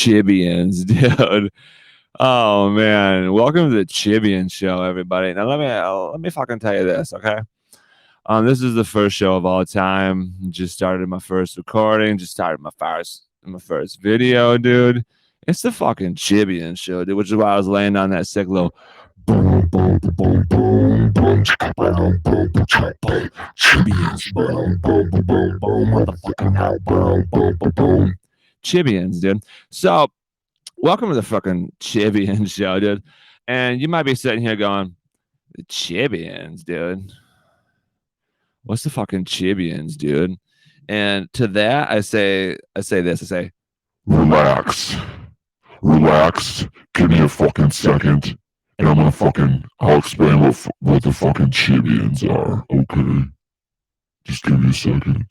Chibians, dude. Oh man, welcome to the Chibian Show, everybody. Now let me fucking tell you this, okay? This is the first show of all time. Just started my first recording. Just started my first video, dude. It's the fucking Chibian Show, dude. Which is why I was laying on that sick little boom, boom, boom, boom, boom, boom, boom, boom, Chibians, boom, boom, boom, boom, boom, motherfucking hell, boom, boom, boom, boom, Chibians, dude. So, welcome to the fucking Chibian Show, dude. And you might be sitting here going, the Chibians, dude. What's the fucking Chibians, dude? And to that, I say this. Relax. Give me a fucking second. And I'll explain what the fucking Chibians are, okay? Just give me a second.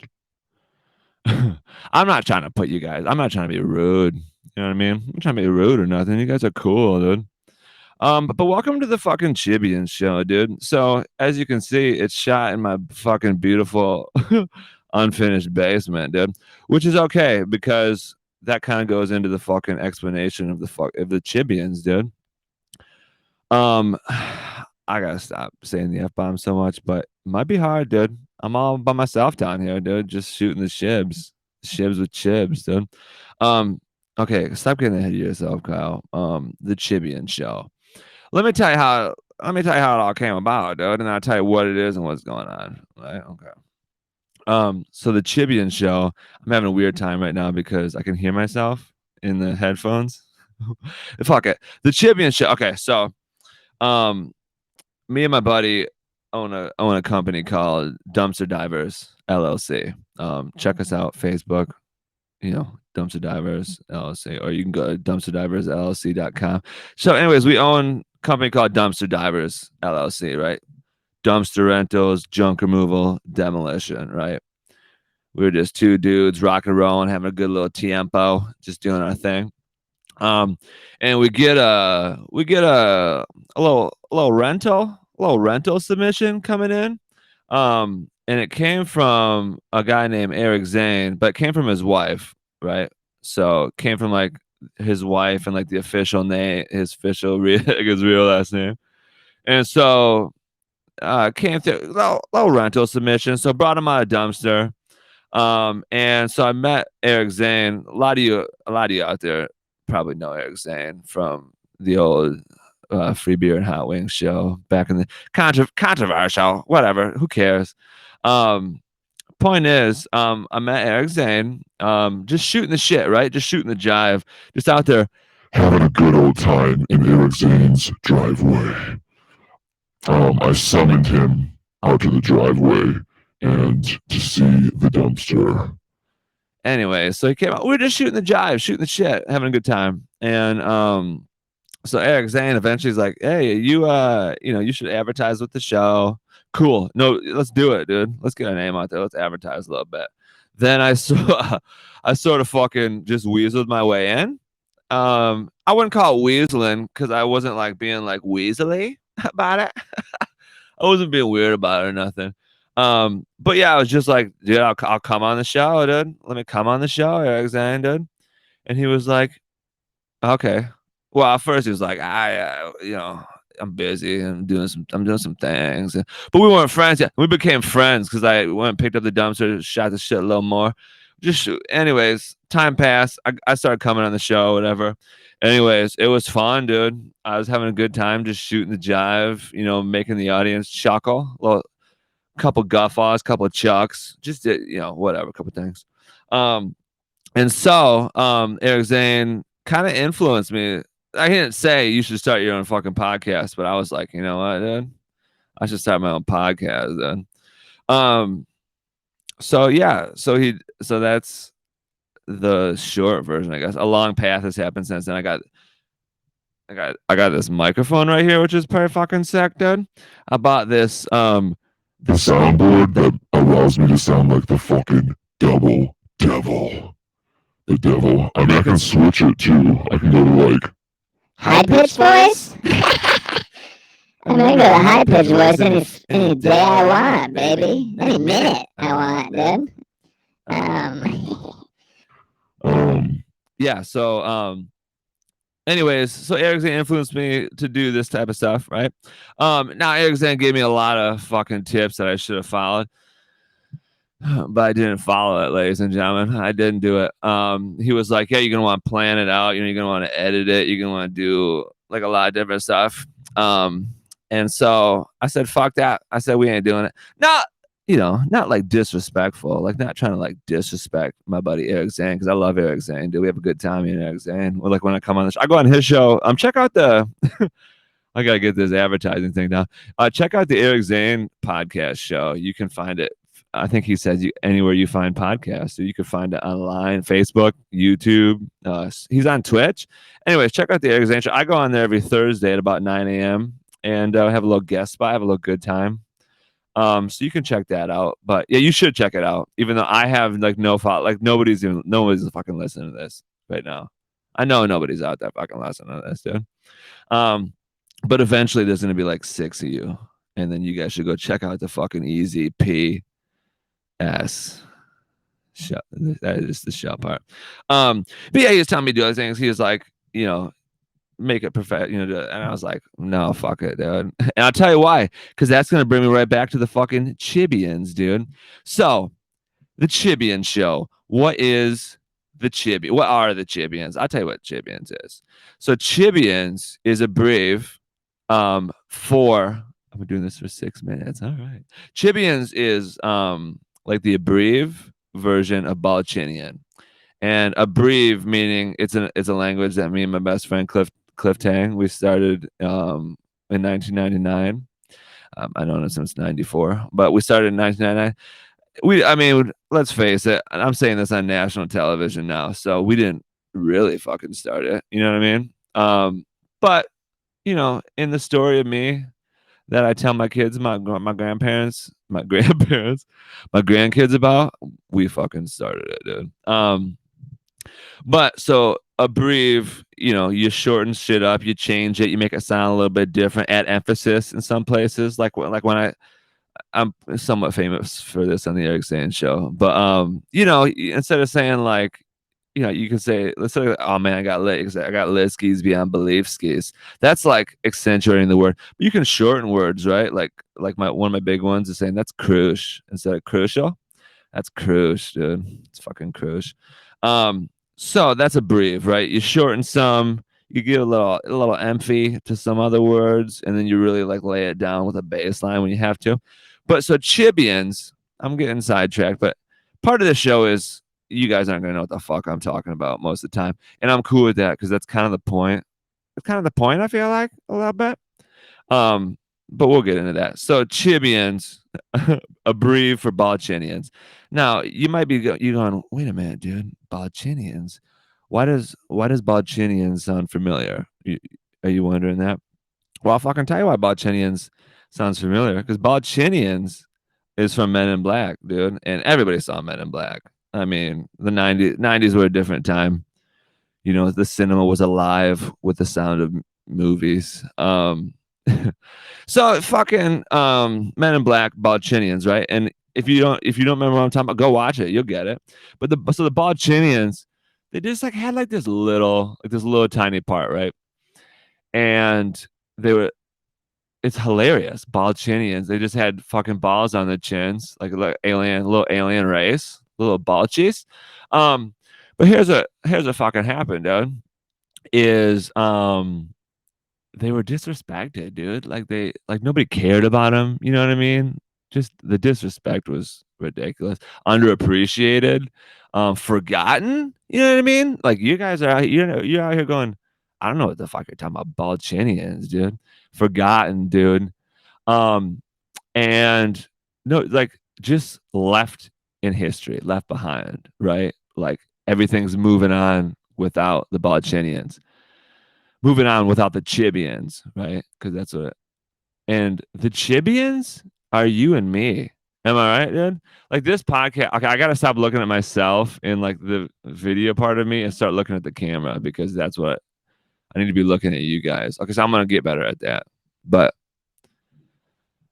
I'm not trying to be rude. You know what I mean? I'm not trying to be rude or nothing. You guys are cool, dude. But welcome to the fucking Chibian Show, dude. So as you can see, it's shot in my fucking beautiful unfinished basement, dude. Which is okay because that kind of goes into the fucking explanation of the Chibians, dude. I gotta stop saying the F-bomb so much, but it might be hard, dude. I'm all by myself down here, dude, just shooting the shibs with chibs, dude. Okay, stop getting ahead of yourself, Kyle. The Chibian Show. Let me tell you how it all came about, dude, and I'll tell you what it is and what's going on. Right? Okay. So the Chibian Show, I'm having a weird time right now because I can hear myself in the headphones. Fuck it. The Chibian Show. Okay, so me and my buddy own a company called Dumpster Divers LLC. Check us out, Facebook, Dumpster Divers LLC, or you can go to dumpsterdiversllc.com. So anyways, we own a company called Dumpster Divers LLC, right? Dumpster rentals, junk removal, demolition, right? We were just two dudes rocking and rolling, having a good little tiempo, just doing our thing. And we get a little rental submission coming in. And it came from a guy named Eric Zane, but it came from his wife, right? So it came from like his wife and like the official name, his real last name. And so came through little rental submission. So brought him out of dumpster. And so I met Eric Zane. A lot of you out there probably know Eric Zane from the old Free Beer and Hot Wings show back in the controversial, whatever, who cares? Point is, I met Eric Zane, just shooting the shit, right? Just shooting the jive, just out there having a good old time in Eric Zane's driveway. I summoned him out to the driveway and to see the dumpster. Anyway, so he came out. We were just shooting the jive, shooting the shit, having a good time. And so Eric Zane eventually is like, "Hey, you should advertise with the show." Cool. No, let's do it, dude. Let's get our name out there. Let's advertise a little bit. Then I sort of fucking just weaseled my way in. I wouldn't call it weaseling because I wasn't like being like weaselly about it. I wasn't being weird about it or nothing. But yeah, I was just like, dude, I'll come on the show, dude. Let me come on the show, Eric Zane, dude. And he was like, okay. Well, at first he was like, I'm busy. I'm doing some things. But we weren't friends yet. We became friends because I went and picked up the dumpster, shot the shit a little more. Anyways, time passed. I started coming on the show, whatever. Anyways, it was fun, dude. I was having a good time just shooting the jive, making the audience chuckle. Couple guffaws, couple chucks, just whatever, a couple things. And so Eric Zane kind of influenced me. I didn't say you should start your own fucking podcast, but I was like, you know what, dude? I should start my own podcast then. So that's the short version, I guess. A long path has happened since then. I got this microphone right here, which is pretty fucking sick, dude. I bought this the soundboard that allows me to sound like the fucking double devil. The devil. I mean, I can switch it too. I can go to like high pitched voice. I'm gonna go to high pitched voice any day I want, baby. Any minute I want, dude. yeah, so anyways, so Eric Zane influenced me to do this type of stuff, right? Now Eric Zane gave me a lot of fucking tips that I should have followed, but I didn't follow it, ladies and gentlemen. I didn't do it. He was like, "Yeah, you're gonna want to plan it out. You're gonna want to edit it. You're gonna want to do like a lot of different stuff." And so I said, "Fuck that." I said, "We ain't doing it." Not, not like disrespectful, like not trying to like disrespect my buddy Eric Zane, because I love Eric Zane. Dude, we have a good time in Eric Zane. Or like when I come on the show, I go on his show. Check out the. I gotta get this advertising thing down. Check out the Eric Zane podcast show. You can find it. I think he says anywhere you find podcasts. So you can find it online, Facebook, YouTube. He's on Twitch. Anyways, check out the Eric Zane show. I go on there every Thursday at about 9 a.m. and have a little guest spot, have a little good time. So you can check that out. But yeah, you should check it out. Even though I have like no fault, like nobody's fucking listening to this right now. I know nobody's out there fucking listening to this, dude. But eventually there's gonna be like 6 of you, and then you guys should go check out the fucking Easy PS. That is the show part. But yeah, he was telling me to do other things. He was like, make it perfect, and I was like, no, fuck it, dude. And I'll tell you why, because that's gonna bring me right back to the fucking Chibians, dude. So the Chibian Show. What is the Chibian? What are the Chibians? I'll tell you what Chibians is. So Chibians is a brief for, I'm doing this for 6 minutes. All right. Chibians is like the abbrev version of Balchinian. And abbrev meaning it's a language that me and my best friend Cliff Tang, we started in 1999. I known him since 94, but we started in 1999. Let's face it, I'm saying this on national television now, so we didn't really fucking start it. You know what I mean? But in the story of me that I tell my kids, my grandparents, my grandkids about, we fucking started it, dude. But so abbrev, you shorten shit up, you change it, you make it sound a little bit different, add emphasis in some places. Like when I'm somewhat famous for this on the Eric Zane show, but instead of saying like, you can say, let's say, oh man, I got lit skis beyond belief skis. That's like accentuating the word. But you can shorten words, right? Like one of my big ones is saying that's crucial instead of crucial. That's crucial, dude. It's fucking crucial. So that's abbrev, right? You shorten some, you give a little emphy to some other words, and then you really like lay it down with a baseline when you have to. But so Chibians, I'm getting sidetracked, but part of the show is you guys aren't gonna know what the fuck I'm talking about most of the time, and I'm cool with that because that's kind of the point. It's kind of the point, I feel like, a little bit. But we'll get into that. So Chibians, abbrev for Balchinians. Now you might be going, wait a minute, dude, Balchinians. Why does Balchinians sound familiar? Are you wondering that? Well, I'll fucking tell you why Balchinians sounds familiar. Because Balchinians is from Men in Black, dude, and everybody saw Men in Black. I mean, the 90s were a different time. The cinema was alive with the sound of movies. So fucking Men in Black, Balchinians, right? And if you don't remember what I'm talking about, go watch it. You'll get it. But the Balchinians, they just like had like this little tiny part, right? And it's hilarious. Balchinians, they just had fucking balls on their chins, like little alien race, little Balchis. But here's what fucking happened, dude. Is they were disrespected, dude. Like nobody cared about them. You know what I mean? Just the disrespect was ridiculous, underappreciated, forgotten. You know what I mean? Like you guys are out, you're out here going, I don't know what the fuck you're talking about, Balchinians, dude. Forgotten, dude. And no, like just left in history, left behind, right? Like everything's moving on without the Balchinians. Moving on without the Chibians, right? Because that's what. And the Chibians are you and me. Am I right, dude? Like this podcast. Okay, I gotta stop looking at myself in like the video part of me and start looking at the camera because that's what I need to be looking at you guys. Okay, so I'm gonna get better at that. But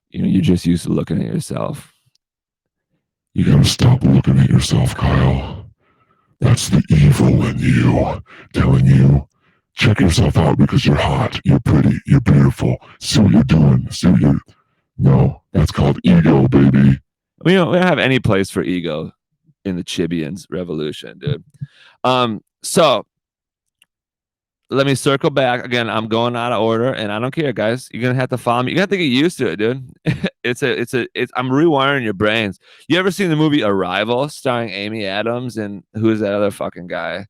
you're just used to looking at yourself. You gotta stop looking at yourself, Kyle. That's the evil in you, telling you, check yourself out because you're hot, you're pretty, you're beautiful. See what you're doing. See what you're. No, that's called ego, baby. We don't have any place for ego in the Chibians revolution, dude. So let me circle back again. I'm going out of order, and I don't care, guys. You're gonna have to follow me. You have to get used to it, dude. it's I'm rewiring your brains. You ever seen the movie Arrival starring Amy Adams and who's that other fucking guy?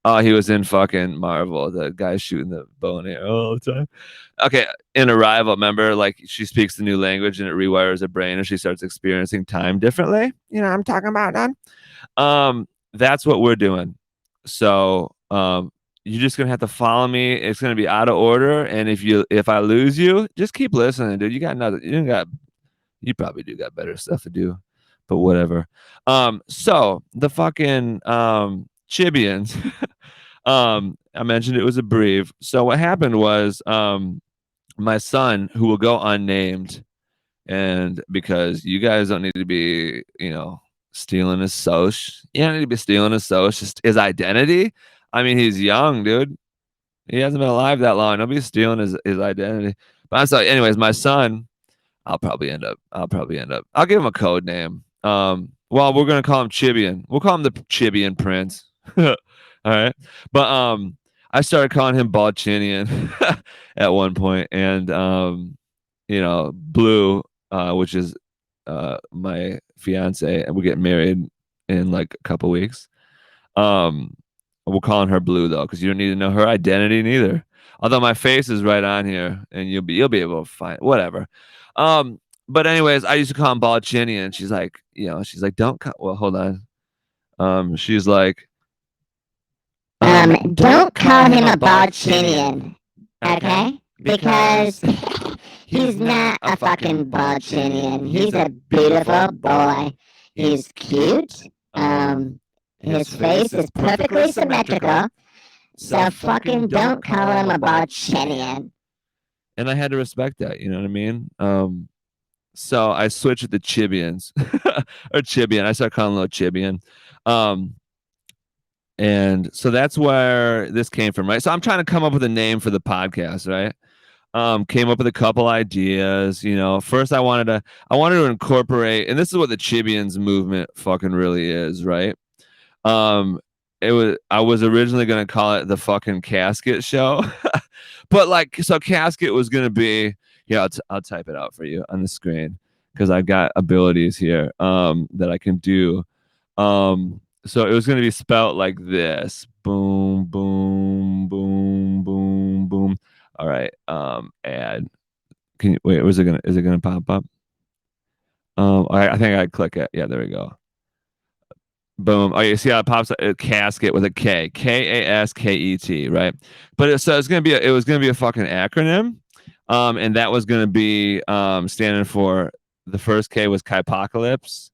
Oh, he was in fucking Marvel. The guy shooting the bow and arrow all the time. Okay, in Arrival, remember, like she speaks the new language and it rewires her brain and she starts experiencing time differently. You know what I'm talking about, man? That's what we're doing. So, you're just gonna have to follow me. It's gonna be out of order, and if I lose you, just keep listening, dude. You got nothing. You probably do got better stuff to do, but whatever. So the fucking Chibians. I mentioned it was a brief. So what happened was, my son, who will go unnamed, and because you guys don't need to be, stealing his soch. You don't need to be stealing his soch, just his identity. I mean, he's young, dude. He hasn't been alive that long. Nobody's stealing his identity. But I'm sorry. Anyways, my son, I'll give him a code name. Well, we're gonna call him Chibian. We'll call him the Chibian Prince. All right. But I started calling him Balchinian at one point, and Blue, which is my fiance, and we're getting married in like a couple weeks. We're calling her Blue though, because you don't need to know her identity neither. Although my face is right on here, and you'll be able to find whatever. But anyways, I used to call him Balchinian, and she's like, don't call. Well, hold on. She's like, don't call him a Balchinian, okay? Because he's not a fucking Balchinian. He's a beautiful boy. He's cute. His face is perfectly symmetrical. So fucking don't call him a Balchinian. And I had to respect that, you know what I mean? So I switched to Chibians or Chibian. I started calling him Chibian. And so that's where this came from, right? So I'm trying to come up with a name for the podcast, right? Came up with a couple ideas. First I wanted to incorporate, and this is what the Chibians movement fucking really is, right? I was originally gonna call it the fucking Casket Show, but so Casket was gonna be, I'll type it out for you on the screen because I've got abilities here that I can do. So it was gonna be spelt like this: boom, boom, boom, boom, boom. All right. Add. Can you wait? Is it gonna pop up? I think I click it. Yeah, there we go. Boom. Oh, you see how it pops up? A casket with a K. Kasket, right? But it was gonna be a fucking acronym. And that was gonna be standing for, the first K was Kypocalypse,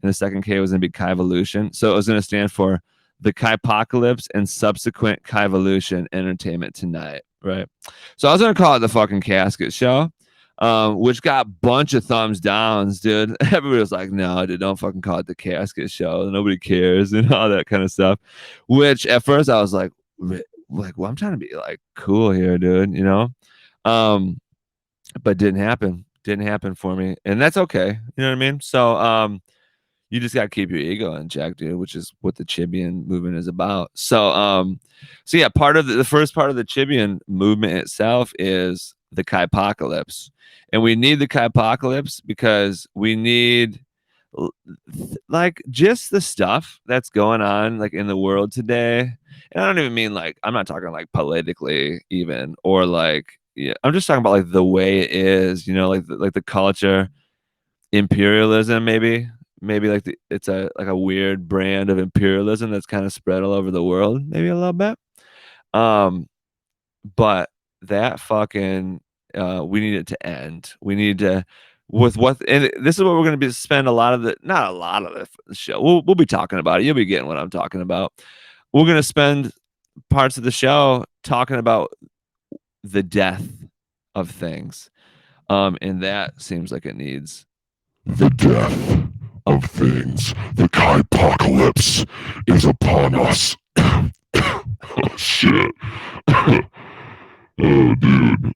and the second K was gonna be Kyvolution. So it was gonna stand for the Kypocalypse and subsequent Kyvolution Entertainment Tonight, right? So I was gonna call it the fucking Casket Show. Which got a bunch of thumbs downs, dude. Everybody was like, no, dude, don't fucking call it the Casket Show. Nobody cares and all that kind of stuff. Which at first I was like, well, I'm trying to be like cool here, dude, but didn't happen for me. And that's okay. You know what I mean? So, you just got to keep your ego in check, dude, which is what the Chibian movement is about. So yeah, part of the first part of the Chibian movement itself is the Kypocalypse. And we need the Kypocalypse because we need like just the stuff that's going on like in the world today. And I don't even mean like, I'm not talking like politically even, or like, yeah, I'm just talking about like the way it is, like the culture, imperialism, maybe like it's a weird brand of imperialism that's kind of spread all over the world, maybe a little bit. But that fucking we need it to end. We need to, and this is what we're going to be spend not a lot of the show. We'll be talking about it. You'll be getting what I'm talking about. We're going to spend parts of the show talking about the death of things. And that seems like it needs the death of of things. The Kaipocalypse is upon us. Oh, shit. Oh, dude.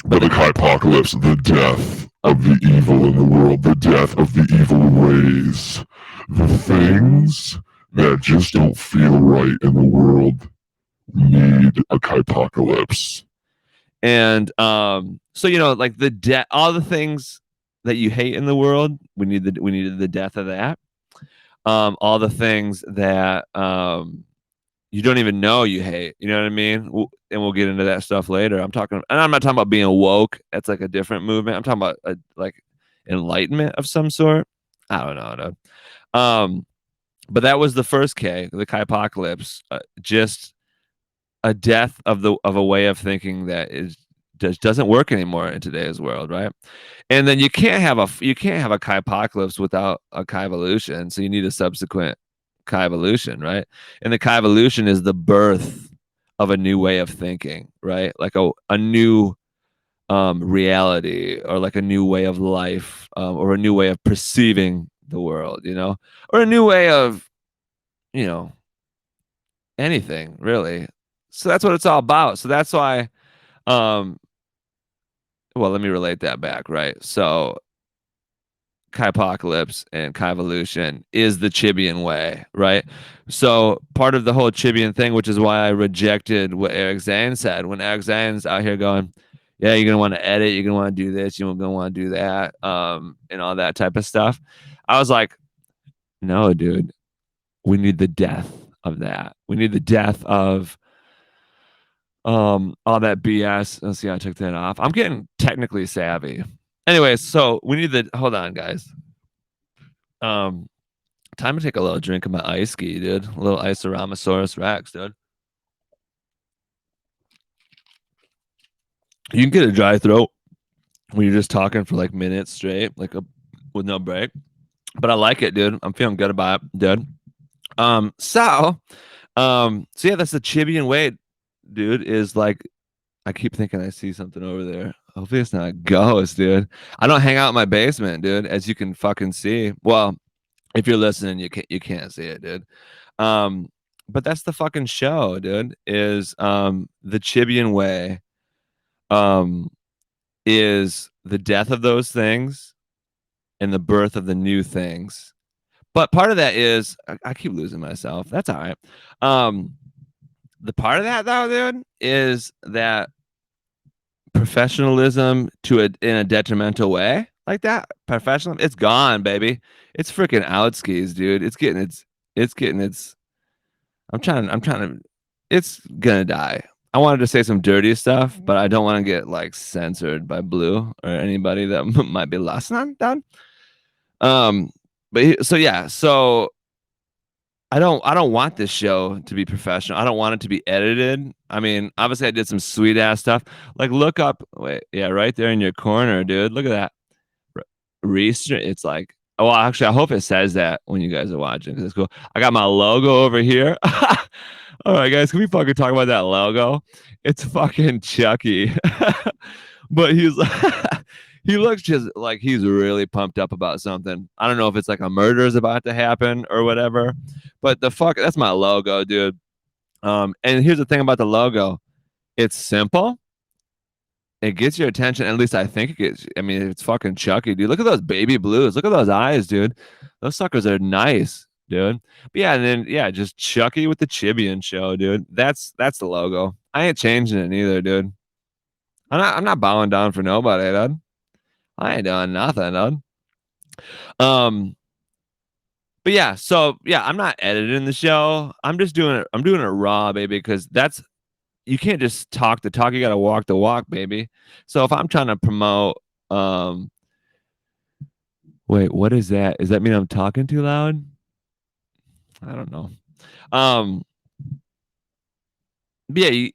But the Kaipocalypse, the death of the evil in the world, the death of the evil ways, the things that just don't feel right in the world need a Kaipocalypse. And so like the all the things that you hate in the world, we needed the death of that. All the things that you don't even know you hate, you know what I mean? And we'll get into that stuff later. And I'm not talking about being woke. That's like a different movement. I'm talking about like enlightenment of some sort. I don't know, dude. But that was the first K, the Kaipocalypse, just a death of a way of thinking that doesn't work anymore in today's world, right? And then you can't have a Kaipocalypse without a Kaivolution, so you need a subsequent Kaivolution, right? And the Kaivolution is the birth of a new way of thinking, right? Like a new reality, or like a new way of life, or a new way of perceiving the world, or a new way of, anything really. So that's what it's all about. So that's why, well, let me relate that back, right? So Kaipocalypse and Kaivolution is the Chibian way, right? So part of the whole Chibian thing, which is why I rejected what Eric Zane said, when Eric Zane's out here going, yeah, you're gonna want to edit, you're gonna want to do this, you're gonna want to do that, and all that type of stuff. I was like, no, dude, we need the death of that. We need the death of all that BS. Let's see, I took that off. I'm getting technically savvy. Anyway, so we need hold on, guys. Time to take a little drink of my ice ski, dude. A little Isoramasaurus Rex, dude. You can get a dry throat when you're just talking for like minutes straight, with no break. But I like it, dude. I'm feeling good about it, dude. So yeah, that's the Chibian way, dude. Is like, I keep thinking I see something over there. Hopefully it's not a ghost, dude. I don't hang out in my basement, dude, as you can fucking see. Well, if you're listening, you can't see it, dude. But that's the fucking show, dude. Is the Chibian way is the death of those things and the birth of the new things. But part of that is I keep losing myself. That's all right. The part of that though, dude, is that professionalism in a detrimental way like that. Professional, it's gone, baby. It's freaking out skis, dude. It's getting its. I'm trying to. It's gonna die. I wanted to say some dirty stuff, but I don't want to get like censored by Blue or anybody that might be listening down. So yeah, so I don't want this show to be professional. I don't want it to be edited. I mean, obviously I did some sweet ass stuff. Like look up, yeah, right there in your corner, dude. Look at that. It's like, oh, well, actually, I hope it says that when you guys are watching because it's cool. I got my logo over here. All right, guys, can we fucking talk about that logo? It's fucking Chucky. But he looks just like he's really pumped up about something. I don't know if it's like a murder is about to happen or whatever, but that's my logo, dude. And here's the thing about the logo. It's simple. It gets your attention. At least I think it gets. I mean, it's fucking Chucky, dude. Look at those baby blues. Look at those eyes, dude. Those suckers are nice, dude. But yeah, and then yeah, just Chucky with the Chibian Show, dude. That's the logo. I ain't changing it either, dude. I'm not bowing down for nobody, dude. I ain't doing nothing, dude. But yeah, so yeah, I'm not editing the show. I'm just doing it. I'm doing it raw, baby, because you can't just talk the talk. You got to walk the walk, baby. So if I'm trying to promote, wait, what is that? Does that mean I'm talking too loud? I don't know. But yeah,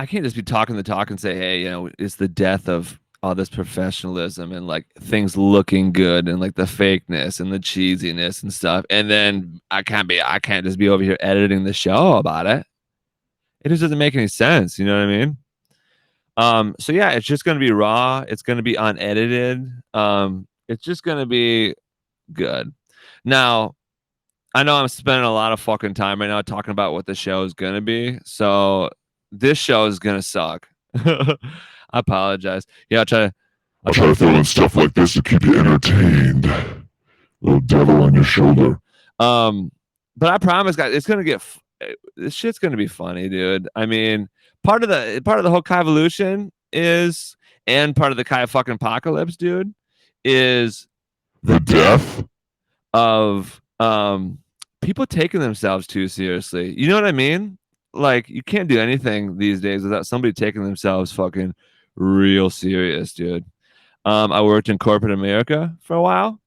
I can't just be talking the talk and say, hey, it's the death of all this professionalism and like things looking good and like the fakeness and the cheesiness and stuff. And then I can't just be over here editing the show about it. It just doesn't make any sense. You know what I mean? So yeah, it's just going to be raw. It's going to be unedited. It's just going to be good. Now, I know I'm spending a lot of fucking time right now talking about what the show is gonna be, so this show is gonna suck. I apologize. Yeah, I'll try to throw in stuff like this to keep you entertained. Little devil on your shoulder. But I promise, guys, it's gonna get this shit's gonna be funny, dude. I mean, part of the whole Kai evolution is, and part of the Kai fucking apocalypse, dude, is The death of people taking themselves too seriously. You know what I mean? Like, you can't do anything these days without somebody taking themselves fucking real serious, dude. I worked in corporate America for a while.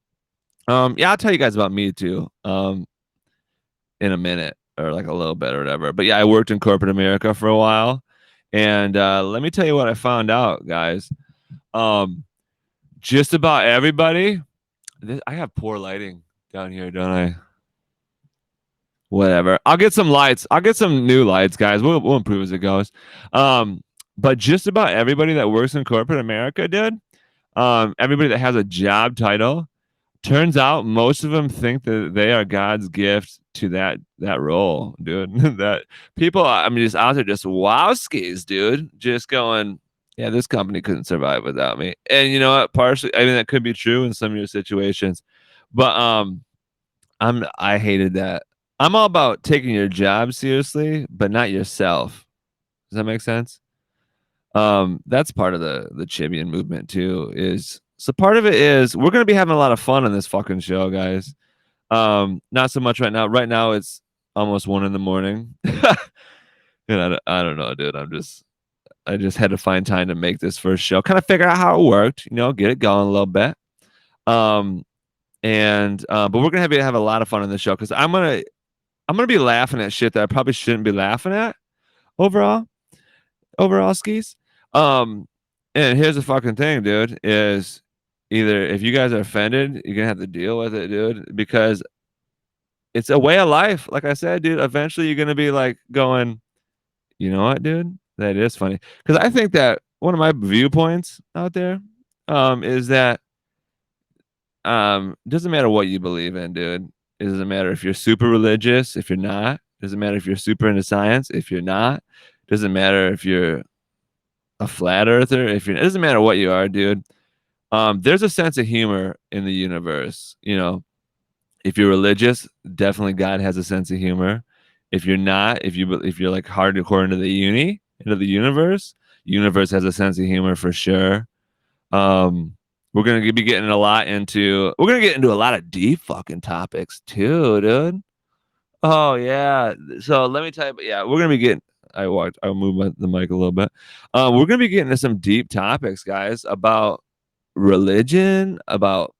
Yeah, I'll tell you guys about me too. In a minute or like a little bit or whatever. But yeah, I worked in corporate America for a while. And let me tell you what I found out, guys. Just about everybody. I have poor lighting down here, don't I? Whatever. I'll get some lights. I'll get some new lights, guys. We'll improve as it goes. But just about everybody that works in corporate America, dude, everybody that has a job title, turns out most of them think that they are God's gift to that role, dude. That people, I mean, just out there, just wowskis, dude, just going, yeah, this company couldn't survive without me. And you know what? Partially, I mean, that could be true in some of your situations, but I hated that. I'm all about taking your job seriously, but not yourself. Does that make sense? That's part of the Chibian movement too. So part of it is we're gonna be having a lot of fun on this fucking show, guys. Not so much right now. Right now it's almost 1 a.m. And I don't know, dude. I just had to find time to make this first show, kind of figure out how it worked, get it going a little bit. But we're gonna have a lot of fun on this show because I'm gonna be laughing at shit that I probably shouldn't be laughing at overall skis. And here's the fucking thing, dude, is either if you guys are offended, you're gonna have to deal with it, dude, because it's a way of life. Like I said, dude, eventually you're gonna be like going, you know what, dude? That is funny. Because I think that one of my viewpoints out there is that doesn't matter what you believe in, dude. It doesn't matter if you're super religious, if you're not. It doesn't matter if you're super into science, if you're not. It doesn't matter if you're a flat earther, it doesn't matter what you are, dude. There's a sense of humor in the universe. If you're religious, definitely God has a sense of humor. If you're not, if you're like hardcore into the universe has a sense of humor for sure. We're gonna be getting we're gonna get into a lot of deep fucking topics too, dude. Oh yeah. So let me tell you, yeah, we're gonna be getting. I'll move the mic a little bit. We're gonna be getting into some deep topics, guys, about religion, about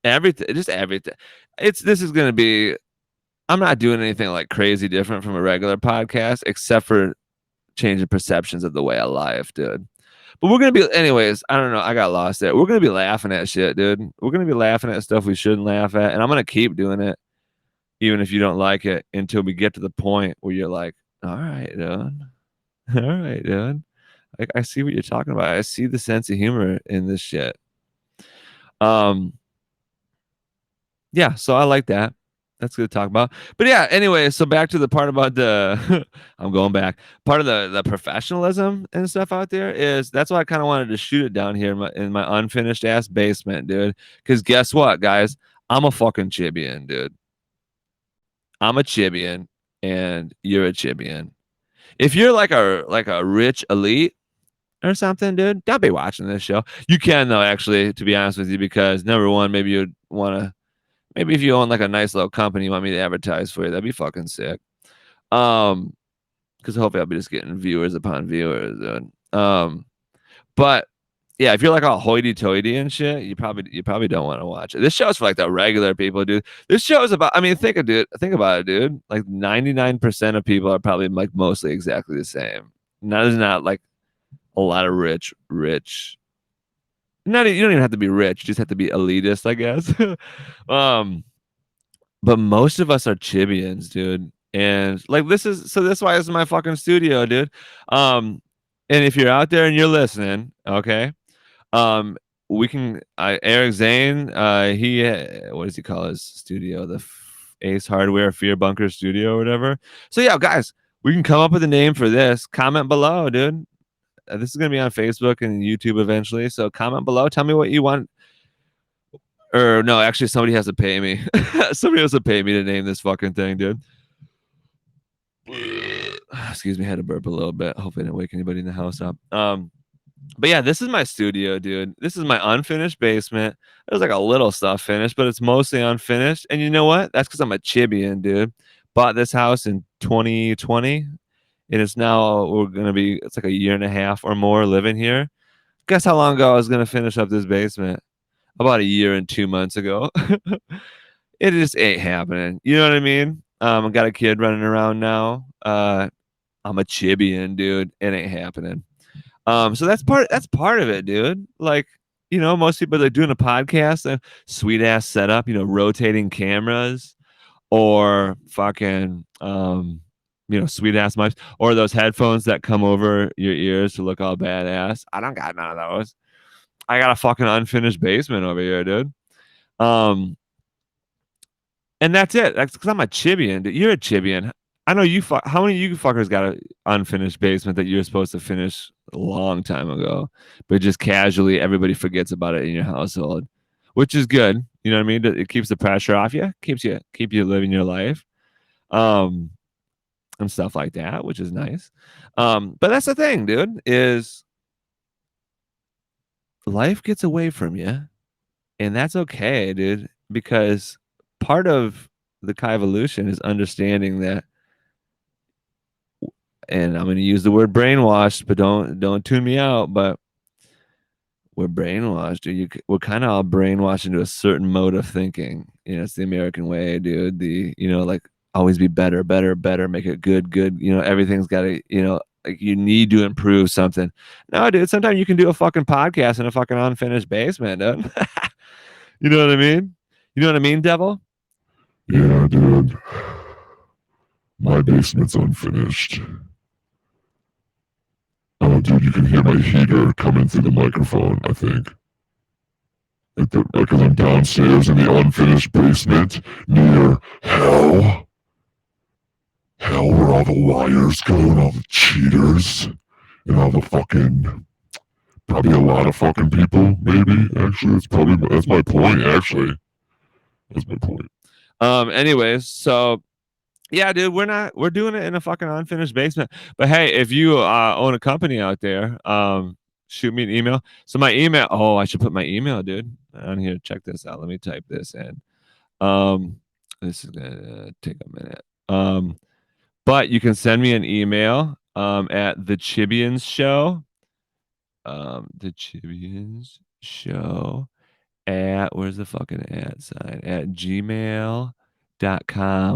everything, just everything. This is gonna be. I'm not doing anything like crazy different from a regular podcast, except for changing perceptions of the way I live, dude. But we're gonna be, anyways. I don't know. I got lost there. We're gonna be laughing at shit, dude. We're gonna be laughing at stuff we shouldn't laugh at, and I'm gonna keep doing it, even if you don't like it, until we get to the point where you're like, all right, dude. All right, dude. I see what you're talking about. I see the sense of humor in this shit. Yeah, so I like that. That's good to talk about. But yeah, anyway, so back to the part about the I'm going back. Part of the professionalism and stuff out there is that's why I kind of wanted to shoot it down here in my unfinished ass basement, dude. Because guess what, guys? I'm a fucking Chibian, dude. I'm a Chibian, and you're a Chibian. If you're like a rich elite or something, dude, don't be watching this show. You can though, actually, to be honest with you, because number one, maybe you'd want to. Maybe if you own like a nice little company, you want me to advertise for you, that'd be fucking sick. Because hopefully I'll be just getting viewers upon viewers, dude. But yeah, if you're like all hoity-toity and shit, you probably don't want to watch it. This show's for like the regular people, dude. This show is about. I mean, think about it, dude. Like 99% of people are probably like mostly exactly the same. There's not like a lot of rich. You don't even have to be rich; you just have to be elitist, I guess. But most of us are Chibians, dude. And like that's why this is my fucking studio, dude. And if you're out there and you're listening, okay, we can. Eric Zane. He what does he call his studio? The Ace Hardware Fear Bunker Studio or whatever. So yeah, guys, we can come up with a name for this. Comment below, dude. This is gonna be on Facebook and YouTube eventually. So comment below. Tell me what you want. Or no, actually, somebody has to pay me. Somebody has to pay me to name this fucking thing, dude. Excuse me, I had to burp a little bit. Hopefully I didn't wake anybody in the house up. But yeah, this is my studio, dude. This is my unfinished basement. There's like a little stuff finished, but it's mostly unfinished. And you know what? That's because I'm a Chibian, dude. Bought this house in 2020, and it's now it's like a year and a half or more living here. Guess how long ago I was gonna finish up this basement? About a year and 2 months ago. It just ain't happening. You know what I mean? I got a kid running around now. I'm a Chibian, dude. It ain't happening. So that's part of it, dude. Like, you know, most people are like doing a podcast, a sweet ass setup, you know, rotating cameras or fucking you know, sweet ass mics or those headphones that come over your ears to look all badass. I don't got none of those. I got a fucking unfinished basement over here, dude. And that's it. That's because I'm a Chibian. Dude. You're a Chibian. I know you. How many of you fuckers got an unfinished basement that you were supposed to finish a long time ago, but just casually everybody forgets about it in your household, which is good. You know what I mean? It keeps the pressure off you, keep you living your life, and stuff like that, which is nice. But that's the thing, dude. Is life gets away from you, and that's okay, dude, because part of the Kai evolution is understanding that, and I'm going to use the word brainwashed, but don't tune me out, but we're brainwashed, dude. We're kind of all brainwashed into a certain mode of thinking. You know, it's the American way, dude. You know, like always be better, make it good. You know, everything's got to, you know, like you need to improve something. No, dude, sometimes you can do a fucking podcast in a fucking unfinished basement, dude. You know what I mean? You know what I mean, devil? Yeah, dude. My basement's unfinished. Oh, dude, you can hear my heater coming through the microphone, I think. Because I'm downstairs in the unfinished basement near hell. Hell, where all the liars go and all the cheaters and all the fucking... Probably a lot of fucking people, maybe, actually. That's my point, actually. That's my point. Anyways, so... Yeah, dude, we're doing it in a fucking unfinished basement. But hey, if you own a company out there, shoot me an email. So my email, I should put my email, dude, on here. Check this out. Let me type this in. This is gonna take a minute. But you can send me an email at the Chibians Show. The Chibians Show at where's the fucking ad sign? At gmail.com,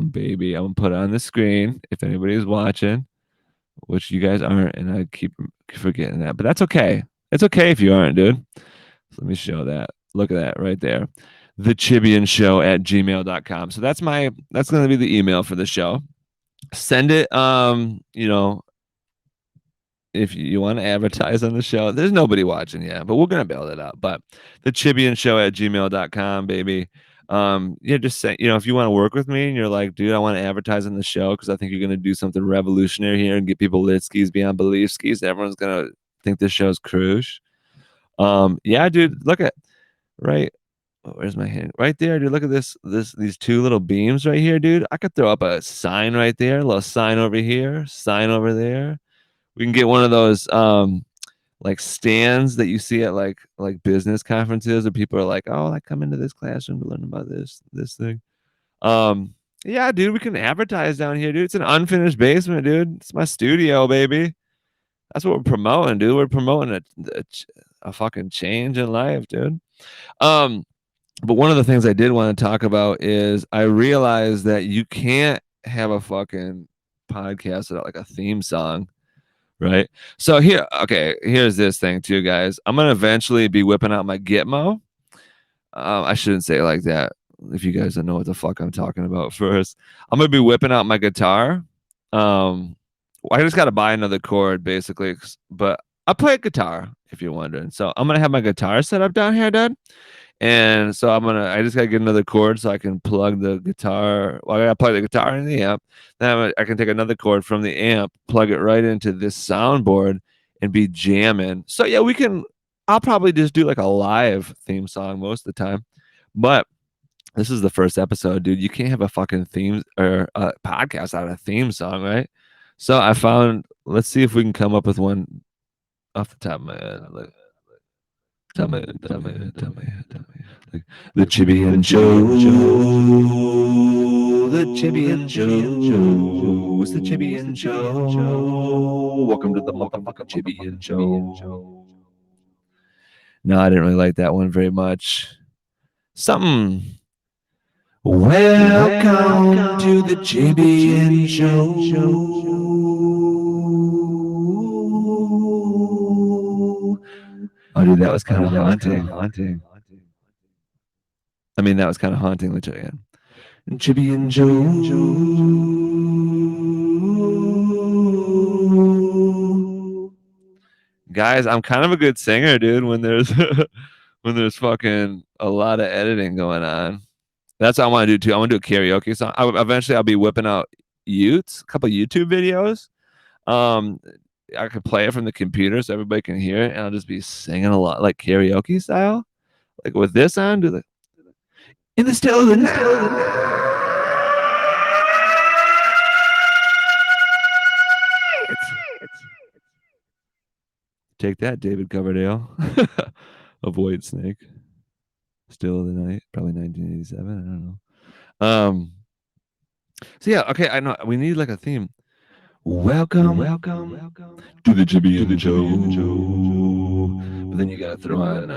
baby. I'm gonna put it on the screen if anybody's watching, which you guys aren't, and I keep forgetting that, but that's okay. It's okay if you aren't, dude. So let me show that. Look at that right there. The Chibian Show at gmail.com. So that's gonna be the email for the show. Send it. You know, if you want to advertise on the show, there's nobody watching yet, but we're gonna build it up. But the Chibian Show at gmail.com, baby. Yeah, just say, you know, if you want to work with me and you're like, dude, I want to advertise on the show because I think you're gonna do something revolutionary here and get people lit skis beyond belief skis. Everyone's gonna think this show's cruise. Yeah, dude, look at right. Where's my hand? Right there, dude. Look at these two little beams right here, dude. I could throw up a sign right there, a little sign over here, sign over there. We can get one of those like stands that you see at like business conferences where people are like, oh, I come into this classroom to learn about this thing. Yeah, dude, we can advertise down here, dude. It's an unfinished basement, dude. It's my studio, baby. That's what we're promoting, dude. We're promoting a fucking change in life, dude. But one of the things I did want to talk about is I realized that you can't have a fucking podcast without like a theme song. Right. So here's this thing too, guys. I'm gonna eventually be whipping out my Gitmo. I shouldn't say it like that. If you guys don't know what the fuck I'm talking about first, I'm gonna be whipping out my guitar. I just gotta buy another chord basically, but I play guitar. if you're wondering. So I'm gonna have my guitar set up down here, Dad. And so I just gotta get another cord so I can plug the guitar. Well, I gotta plug the guitar in the amp. Then I can take another cord from the amp, plug it right into this soundboard, and be jamming. So yeah, I'll probably just do like a live theme song most of the time. But this is the first episode, dude. You can't have a fucking theme or a podcast out of a theme song, right? So I found. Let's see if we can come up with one off the top of my head. Like, tell me. Like, the Chibian Show. The Chibian Show. It's the Chibian Show. Welcome to the motherfucking Chibian Show. No, I didn't really like that one very much. Something. Welcome to the Chibian Show. Oh, dude, that was kind of haunting. I mean, that was kind of haunting. Let's try again. Chibian Show. Guys, I'm kind of a good singer, dude. When there's fucking a lot of editing going on. That's what I want to do too. I want to do a karaoke song. Eventually, I'll be whipping out a couple YouTube videos. I could play it from the computer so everybody can hear it, and I'll just be singing a lot, like karaoke style, like with this on. Do the in the still of the night. Take that, David Coverdale. Avoid Snake. Still of the Night, probably 1987. I don't know. So yeah, okay. I know we need like a theme. Welcome to the Chibian Show. But then you gotta throw on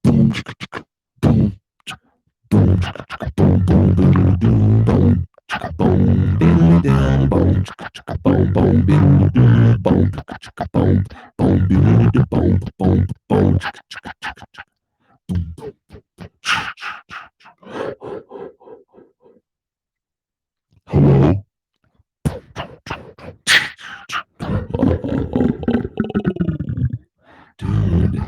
boom, boom, boom, boom, boom, boom, boom, boom. Boom, boom, boom, boom, boom, boom, boom, boom, boom, boom, boom, Hello? dude.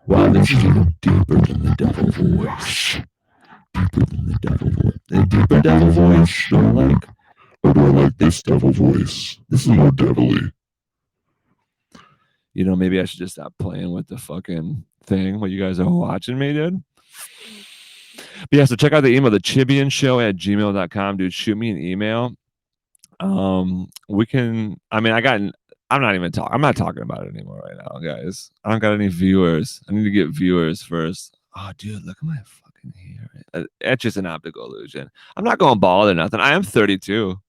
Wow, this is even deeper than the devil voice. Deeper than the devil voice. The deeper devil voice, don't like. Or do I like this devil voice? This is more devilly. You know, maybe I should just stop playing with the fucking thing while you guys are watching me, dude. But yeah, so check out the email, the Chibian Show at gmail.com, dude. Shoot me an email. We can, I mean, I'm not talking about it anymore right now, guys. I don't got any viewers. I need to get viewers first. Oh, dude, look at my fucking hair. It's just an optical illusion. I'm not going bald or nothing. I am 32.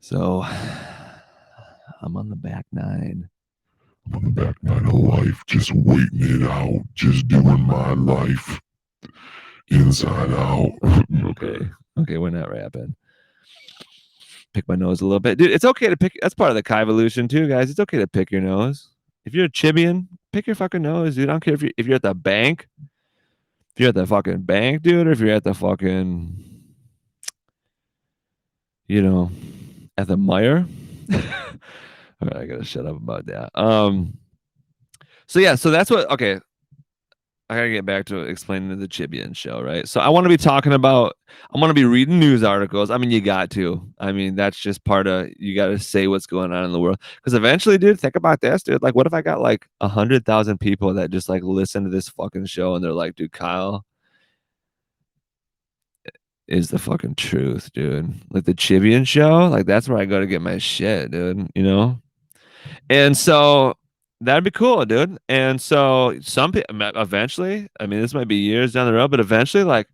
So I'm on the back nine. I'm on the back nine of life, just waiting it out, just doing my life inside out. Okay, we're not rapping. Pick my nose a little bit, dude. It's okay to pick. That's part of the Kai evolution too, guys. It's okay to pick your nose. If you're a Chibian, pick your fucking nose, dude. I don't care if you're at the bank, if you're at the fucking bank, dude, or if you're at the fucking, you know, at the Meijer. All right, I gotta shut up about that. So yeah, so that's what. Okay, I gotta get back to explaining the Chibian Show, right? So I want to be talking about. I want to be reading news articles. I mean, you got to. I mean, that's just part of. You got to say what's going on in the world. Because eventually, dude, think about this, dude. Like, what if I got like 100,000 people that just like listen to this fucking show and they're like, dude, Kyle is the fucking truth, dude. Like the Chibian Show, like that's where I go to get my shit, dude. You know. And so that'd be cool, dude. And so some people eventually, I mean, this might be years down the road, but eventually, like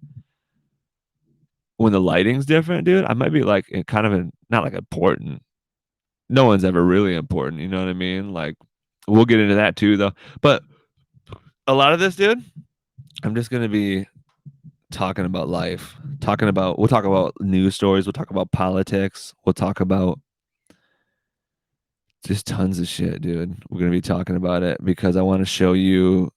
when the lighting's different, dude, I might be like kind of not like important. No one's ever really important, you know what I mean? Like we'll get into that too, though. But a lot of this, dude, I'm just gonna be talking about life, we'll talk about news stories, we'll talk about politics, we'll talk about just tons of shit, dude. We're gonna be talking about it because I want to show you.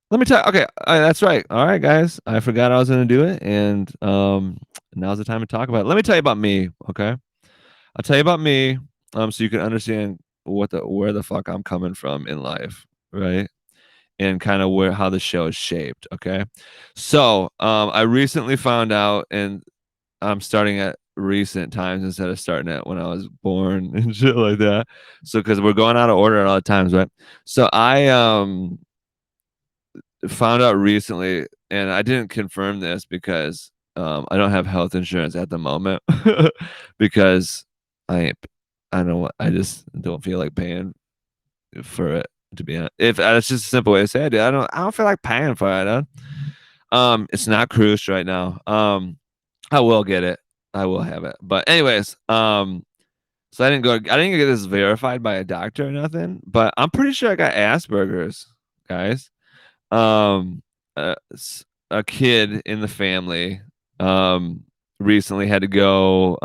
Let me tell. Okay, that's right. All right, guys. I forgot I was gonna do it, and now's the time to talk about it. Let me tell you about me. Okay, I'll tell you about me, so you can understand where the fuck I'm coming from in life, right? And kind of how the show is shaped. Okay, so I recently found out, and I'm starting at recent times instead of starting at when I was born and shit like that. So because we're going out of order at all times, right? So I found out recently, and I didn't confirm this because I don't have health insurance at the moment because I ain't, I don't know, I just don't feel like paying for it, to be honest. If that's just a simple way to say it, dude. I don't feel like paying for it, dude. It's not cruise right now. I will get it. I will have it. But anyways, so I didn't get this verified by a doctor or nothing, but I'm pretty sure I got Asperger's, guys. Um, a kid in the family, recently had to go,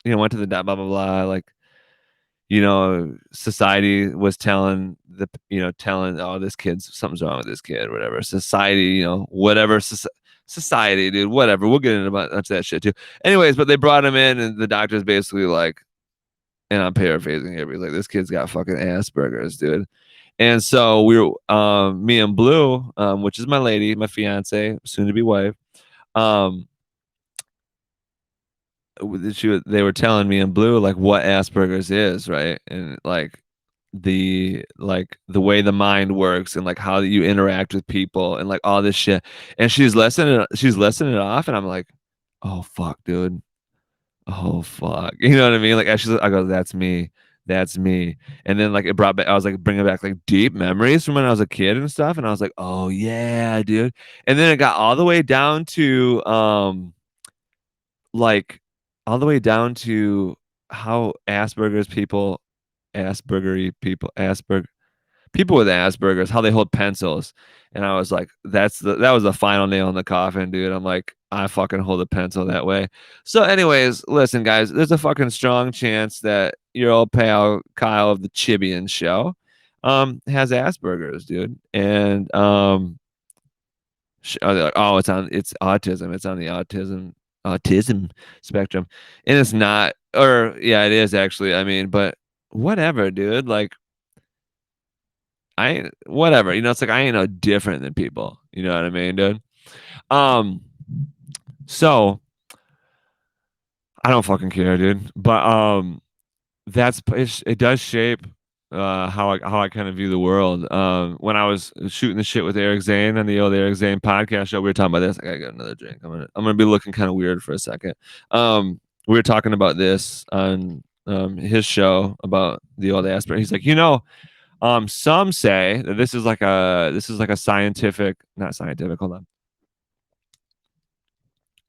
went to the blah blah blah, like, society was telling oh, this kid's something's wrong with this kid, or whatever. Society, whatever. Society, dude, whatever. We'll get into much of that shit too. Anyways, but they brought him in, and the doctor's basically like, and I'm paraphrasing here, but he's like, this kid's got fucking Asperger's, dude. And so we were, me and Blue, which is my lady, my fiance, soon to be wife, um, they were telling me and Blue like what Asperger's is, right? And like the way the mind works, and like how you interact with people, and like all this shit. And she's listening it off, and I'm like, oh fuck, dude. Oh fuck. You know what I mean? Like I go, that's me. That's me. And then like it brought back, I was like bringing back like deep memories from when I was a kid and stuff. And I was like, oh yeah, dude. And then it got all the way down to like all the way down to how Aspergery people, people with Asperger's, how they hold pencils. And I was like, that was the final nail in the coffin, dude. I'm like, I fucking hold a pencil that way. So, anyways, listen, guys, there's a fucking strong chance that your old pal Kyle of the Chibian Show has Asperger's, dude. And oh, it's autism. It's on the autism spectrum. And it's not, or yeah, it is actually. I mean, but whatever, dude. Like, whatever, it's like I ain't no different than people. You know what I mean, dude? Um, so I don't fucking care, dude. But it does shape how I kind of view the world. When I was shooting the shit with Eric Zane on the old Eric Zane podcast show, we were talking about this. I gotta get another drink. I'm gonna be looking kind of weird for a second. We were talking about this on his show about the old Asperger. He's like, some say that this is like a scientific, not scientific. Hold on.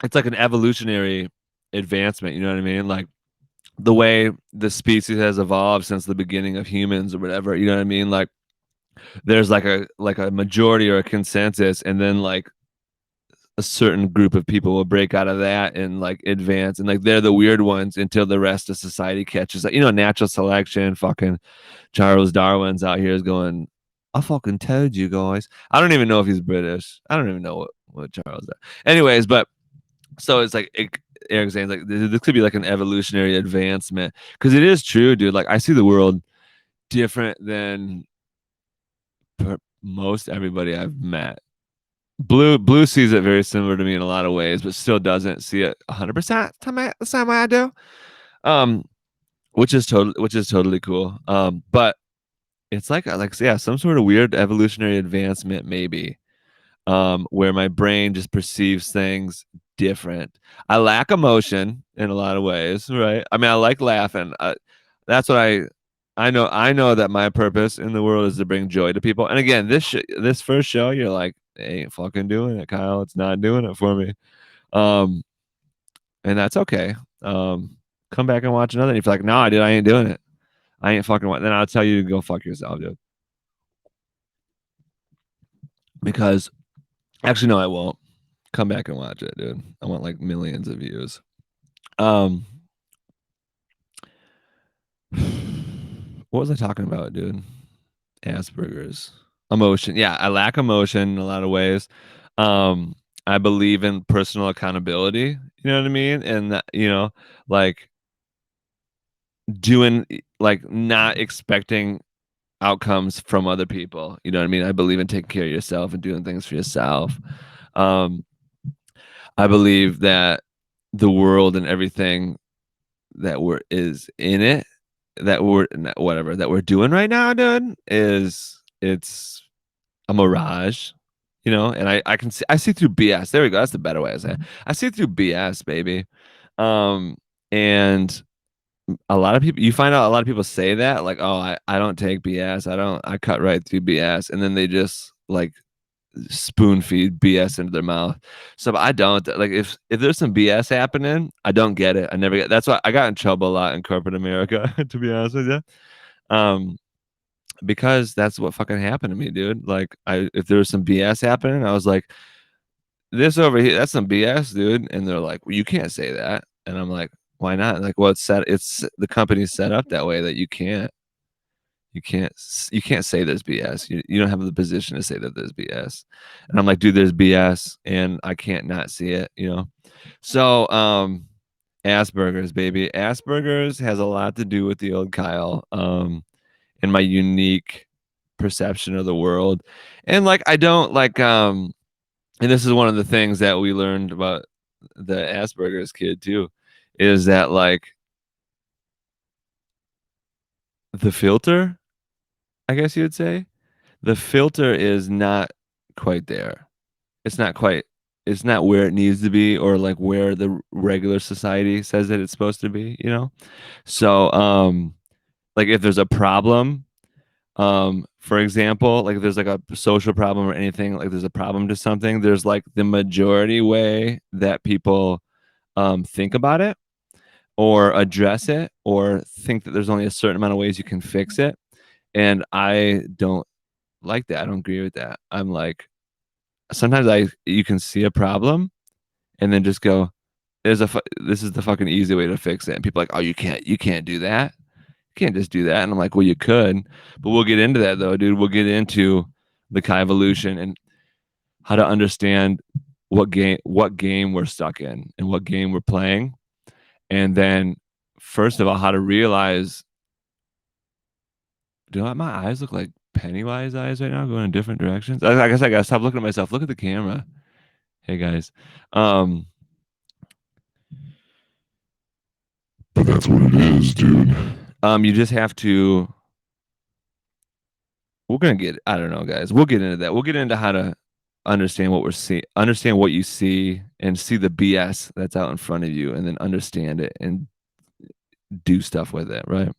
It's like an evolutionary advancement. You know what I mean? Like the way the species has evolved since the beginning of humans or whatever. You know what I mean? Like there's like a majority or a consensus, and then like a certain group of people will break out of that and like advance, and like they're the weird ones until the rest of society catches up. Natural selection. Fucking Charles Darwin's out here is going, I fucking told you guys. I don't even know if he's British. I don't even know what Charles is. Anyways, but so it's like Eric Zane's like, this could be like an evolutionary advancement, because it is true, dude. Like I see the world different than most everybody I've met. Blue sees it very similar to me in a lot of ways, but still doesn't see it 100% the same way I do. Which is totally cool. But it's like yeah, some sort of weird evolutionary advancement maybe, where my brain just perceives things different. I lack emotion in a lot of ways, right? I mean, I like laughing. That's what I know. I know that my purpose in the world is to bring joy to people. And again, this first show, you're like, ain't fucking doing it, Kyle. It's not doing it for me. Um, and that's okay. Come back and watch another. And if you're like, nah, dude, I ain't doing it. I ain't fucking. Then I'll tell you to go fuck yourself, dude. Because actually, no, I won't. Come back and watch it, dude. I want like millions of views. What was I talking about, dude? Asperger's. Emotion. Yeah, I lack emotion in a lot of ways. I believe in personal accountability. You know what I mean? And that, like doing like not expecting outcomes from other people. You know what I mean? I believe in taking care of yourself and doing things for yourself. I believe that the world and everything that is in it, that we're doing right now, dude, it's a mirage, you know. And I see through BS. There we go. That's the better way to say it. I see through BS, baby. And a lot of people, you find out a lot of people say that, like, oh, I don't take BS. I cut right through BS. And then they just like spoon feed BS into their mouth. So I don't like, if there's some BS happening, I don't get it. I never get. That's why I got in trouble a lot in corporate America, to be honest with you. Because that's what fucking happened to me, dude. Like, if there was some BS happening, I was like, this over here, that's some BS, dude. And they're like, well, you can't say that. And I'm like, why not? Like, well, it's the company's set up that way that you can't say there's BS. You don't have the position to say that there's BS. And I'm like, dude, there's BS and I can't not see it, you know? So, Asperger's, baby. Asperger's has a lot to do with the old Kyle, and my unique perception of the world. And like, I don't like, and this is one of the things that we learned about the Asperger's kid too, is that like the filter, I guess you would say, the filter is not quite there. It's not quite, it's not where it needs to be, or like where the regular society says that it's supposed to be, you know? So, like if there's a problem, for example, like if there's like a social problem or anything, like there's a problem to something, there's like the majority way that people think about it or address it or think that there's only a certain amount of ways you can fix it. And I don't like that. I don't agree with that. I'm like, sometimes you can see a problem and then just go, this is the fucking easy way to fix it. And people are like, oh, you can't do that. You can't just do that. And I'm like, well, you could, but we'll get into that though, dude. We'll get into the Kai evolution and how to understand what game we're stuck in and what game we're playing. And then first of all, how to realize, do my eyes look like Pennywise eyes right now, going in different directions? I guess I gotta stop looking at myself. Look at the camera. Hey guys. But that's what it is, dude. You just have to. We're gonna get. I don't know, guys. We'll get into that. We'll get into how to understand what we're seeing, understand what you see, and see the BS that's out in front of you, and then understand it and do stuff with it, right?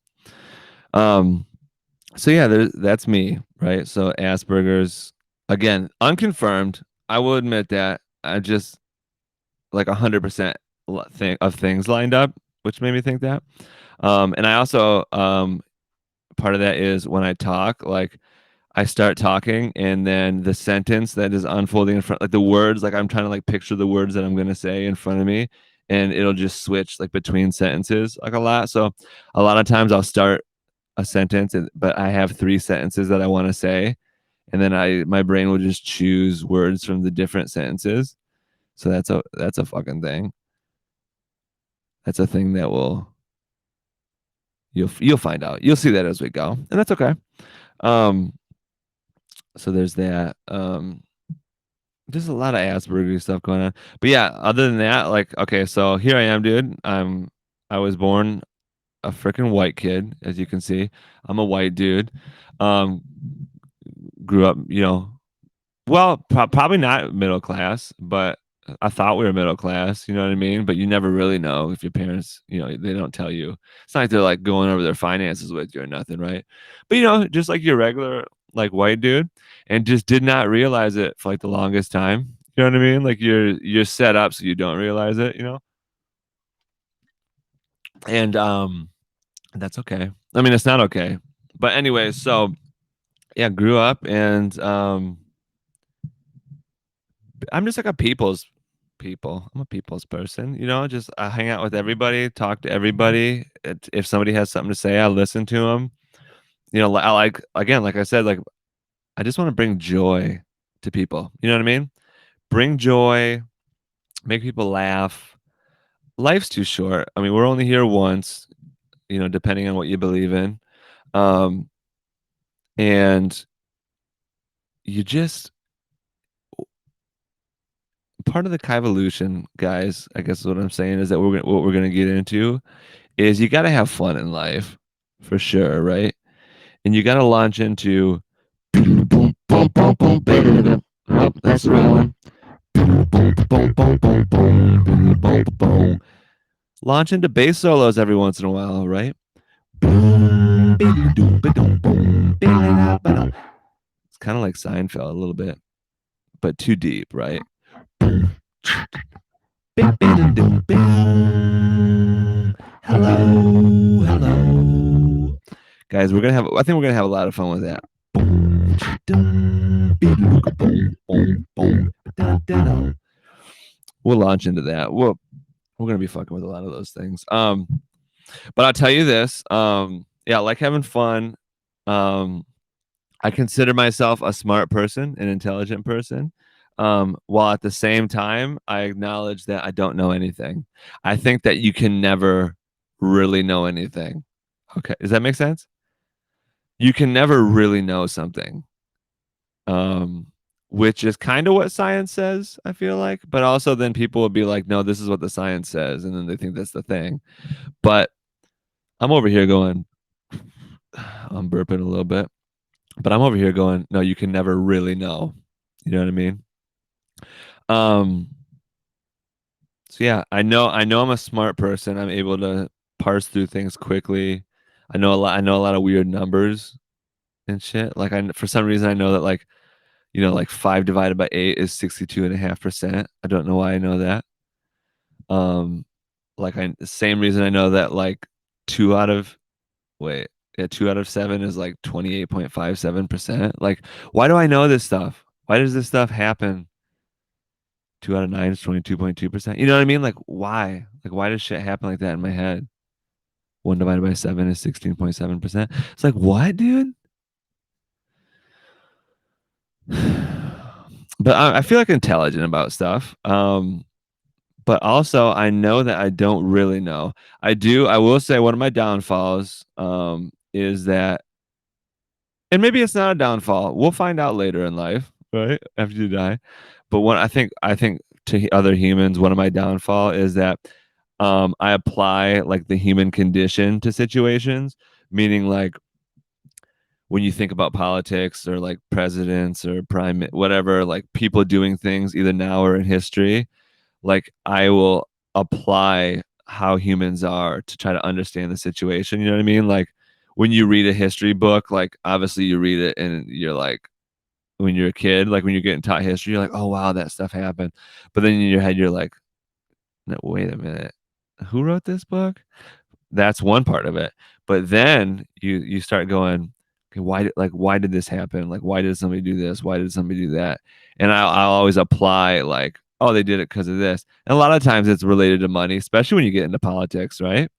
So yeah, that's me, right? So Asperger's, again, unconfirmed. I will admit that. I just like 100% of things lined up, which made me think that. And I also, part of that is when I talk, like I start talking and then the sentence that is unfolding in front, like the words, like I'm trying to like picture the words that I'm going to say in front of me, and it'll just switch like between sentences like a lot. So a lot of times I'll start a sentence, but I have 3 sentences that I want to say. And then my brain will just choose words from the different sentences. So that's a fucking thing. That's a thing that you'll find out. You'll see that as we go. And that's okay. So there's that. There's a lot of Asperger stuff going on. But yeah, other than that, like, okay, so here I am, dude. I was born a freaking white kid, as you can see. I'm a white dude. Um, grew up, you know, well, probably not middle class, but I thought we were middle class. You know what I mean? But you never really know if your parents, you know, they don't tell you. It's not like they're like going over their finances with you or nothing, right? But you know, just like your regular like white dude, and just did not realize it for like the longest time. You know what I mean? Like you're set up so you don't realize it, you know? And that's okay. I mean, it's not okay. But anyway, so yeah, grew up and I'm just like a people's people. I'm a people's person, you know, just I hang out with everybody, talk to everybody. If somebody has something to say, I listen to them. You know, I like, again, like I said, like I just want to bring joy to people. You know what I mean? Bring joy, make people laugh. Life's too short. I mean, we're only here once. you know, depending on what you believe in. And you just part of the Kaivolution, guys, I guess what I'm saying is that what we're gonna get into is you gotta have fun in life for sure, right? And you gotta launch into oh, that's the wrong one. Launch into bass solos every once in a while, right? It's kind of like Seinfeld a little bit, but too deep, right? Hello. Guys, I think we're gonna have a lot of fun with that. We'll launch into that. We're gonna be fucking with a lot of those things. But I'll tell you this. Yeah, I like having fun. I consider myself a smart person, an intelligent person. While at the same time, I acknowledge that I don't know anything. I think that you can never really know anything. Okay, does that make sense? You can never really know something. Which is kind of what science says, I feel like. But also then people will be like, no, this is what the science says, and then they think that's the thing. But I'm over here going, I'm burping a little bit. But I'm over here going, no, you can never really know. You know what I mean? Um, so yeah, I know I'm a smart person. I'm able to parse through things quickly. I know a lot of weird numbers and shit. Like for some reason I know that like, you know, like 5 divided by 8 is 62.5%. I don't know why I know that. Like the same reason I know that like 2 out of wait, yeah, 2 out of 7 is like 28.57%. Like, why do I know this stuff? Why does this stuff happen? 2 out of 9 is 22.2%. You know what I mean? Like, why? Like, why does shit happen like that in my head? 1 divided by 7 is 16.7%. It's like, what, dude? But I feel like intelligent about stuff. But also I know that I don't really know. I will say one of my downfalls is that, and maybe it's not a downfall. We'll find out later in life, right? After you die. But what I think to other humans, one of my downfall is that I apply like the human condition to situations, meaning like when you think about politics or like presidents or whatever, like people doing things either now or in history, like I will apply how humans are to try to understand the situation. You know what I mean? Like when you read a history book, like obviously you read it and you're like, when you're a kid, like when you're getting taught history, you're like, oh wow, that stuff happened. But then in your head, you're like, no, wait a minute, who wrote this book? That's one part of it. But then you start going, okay, why did this happen? Like why did somebody do this? Why did somebody do that? And I'll always apply like, oh, they did it because of this. And a lot of times it's related to money, especially when you get into politics, right?